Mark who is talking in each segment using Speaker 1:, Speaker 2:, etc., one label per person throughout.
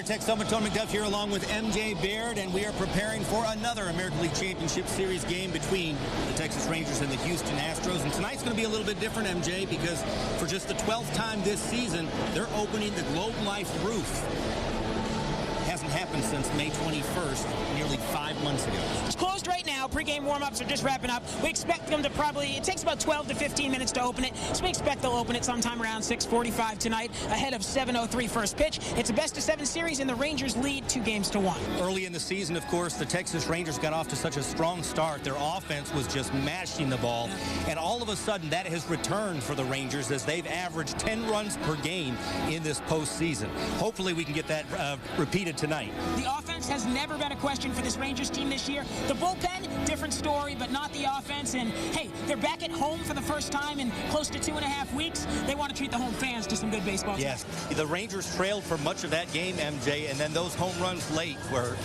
Speaker 1: there, Texomashomepage here along with MJ Baird, and we are preparing for another American League Championship Series game between the Texas Rangers and the Houston Astros. And tonight's going to be a little bit different, MJ, because for just the 12th time this season, they're opening the Globe Life roof. Hasn't happened since May 21st, nearly 5 months ago.
Speaker 2: It's closed right now. Pre-game warm-ups are just wrapping up. We expect them to it takes about 12 to 15 minutes to open it, so we expect they'll open it sometime around 6:45 tonight, ahead of 7:03 first pitch. It's a best-of-7 series, and the Rangers lead 2-1.
Speaker 1: Early in the season, of course, the Texas Rangers got off to such a strong start. Their offense was just mashing the ball, and all of a sudden, that has returned for the Rangers as they've averaged 10 runs per game in this postseason. Hopefully, we can get that repeated tonight.
Speaker 2: The offense has never been a question for this Rangers team this year. The bullpen, different story, but not the offense. And, hey, they're back at home for the first time in close to 2.5 weeks. They want to treat the home fans to some good baseball.
Speaker 1: Yes, the Rangers trailed for much of that game, MJ, and then those home runs late were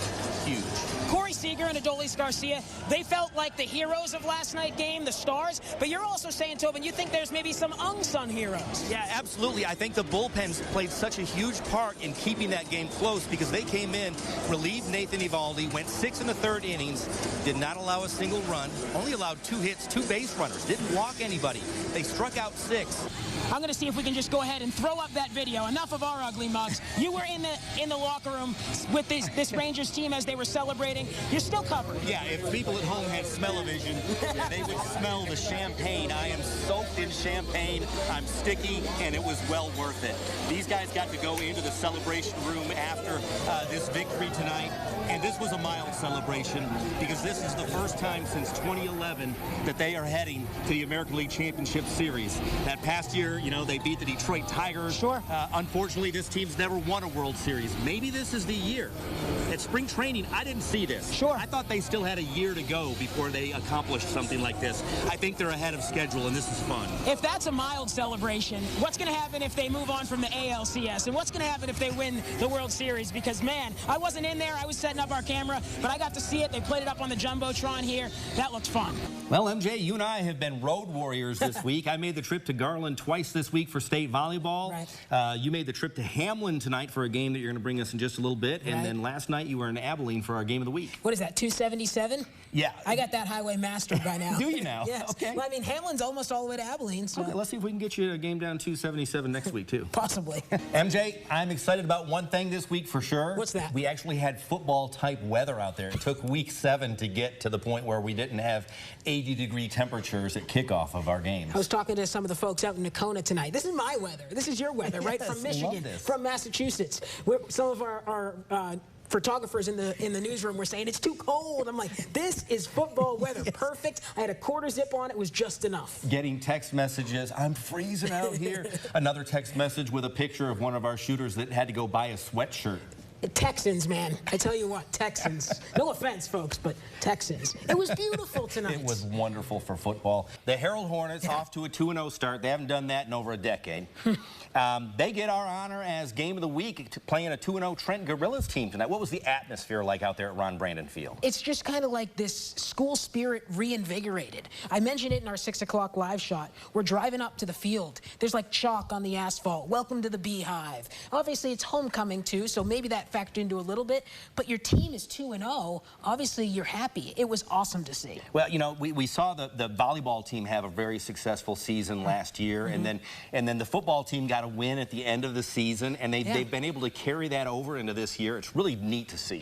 Speaker 1: huge.
Speaker 2: Corey Seager and Adolis Garcia, they felt like the heroes of last night's game, the stars. But you're also saying, Tobin, you think there's maybe some unsung heroes.
Speaker 1: Yeah, absolutely. I think the bullpens played such a huge part in keeping that game close because they came in, relieved Nathan Eovaldi, went 6 in the third innings, did not allow a single run, only allowed 2 hits, 2 base runners, didn't walk anybody. They struck out 6.
Speaker 2: I'm going to see if we can just go ahead and throw up that video. Enough of our ugly mugs. You were in the locker room with this Rangers team as they were celebrating. You're still covered.
Speaker 1: Yeah, if people at home had smell-o-vision, they would smell the champagne. I am soaked in champagne. I'm sticky, and it was well worth it. These guys got to go into the celebration room after this victory tonight, and this was a mild celebration because this is the first time since 2011 that they are heading to the American League Championship Series. That past year, you know, they beat the Detroit Tigers.
Speaker 2: Sure.
Speaker 1: Unfortunately, this team's never won a World Series. Maybe this is the year. At spring training, I didn't see this.
Speaker 2: Sure.
Speaker 1: I thought they still had a year to go before they accomplished something like this. I think they're ahead of schedule, and this is fun.
Speaker 2: If that's a mild celebration, what's going to happen if they move on from the ALCS? And what's going to happen if they win the World Series? Because, man, I wasn't in there. I was setting up our camera, but I got to see it. They played it up on the Jumbotron here. That looked fun.
Speaker 1: Well, MJ, you and I have been road warriors this week. I made the trip to Garland twice this week for state volleyball.
Speaker 2: Right.
Speaker 1: You made the trip to Hamlin tonight for a game that you're going to bring us in just a little bit.
Speaker 2: Right.
Speaker 1: And then last night you were in Abilene for our game of the week.
Speaker 2: What is that, 277?
Speaker 1: Yeah.
Speaker 2: I got that highway mastered by now.
Speaker 1: Do you now?
Speaker 2: Yes.
Speaker 1: Okay.
Speaker 2: Well, I mean, Hamlin's almost all the way to Abilene. So.
Speaker 1: Okay, let's see if we can get you a game down 277 next week, too.
Speaker 2: Possibly.
Speaker 1: MJ, I'm excited about one thing this week for sure.
Speaker 2: What's that?
Speaker 1: We actually had football-type weather out there. It took week 7 to get to the point where we didn't have 80-degree temperatures at kickoff of our games.
Speaker 2: I was talking to some of the folks out in Nakona tonight. This is my weather. This is your weather, right?
Speaker 1: Yes,
Speaker 2: From Michigan,
Speaker 1: love this.
Speaker 2: from Massachusetts. Some of our photographers in the newsroom were saying it's too cold. I'm like, this is football weather. Perfect. I had a quarter zip on. It was just enough.
Speaker 1: Getting text messages, I'm freezing out here. Another text message with a picture of one of our shooters that had to go buy a sweatshirt.
Speaker 2: Texans, man. I tell you what, Texans. No offense, folks, but Texans. It was beautiful tonight.
Speaker 1: It was wonderful for football. The Herald Hornets off to a 2-0 start. They haven't done that in over a decade. They get our honor as game of the week playing a 2-0 Trent Gorillas team tonight. What was the atmosphere like out there at Ron Brandon Field?
Speaker 2: It's just kind of like this school spirit reinvigorated. I mentioned it in our 6 o'clock live shot. We're driving up to the field. There's like chalk on the asphalt. Welcome to the Beehive. Obviously, it's homecoming too, so maybe that factored into a little bit. But your team is 2-0. Obviously, you're happy. It was awesome to see.
Speaker 1: Well, you know, we saw the volleyball team have a very successful season last year, and then the football team got a win at the end of the season, and they've been able to carry that over into this year. It's really neat to see.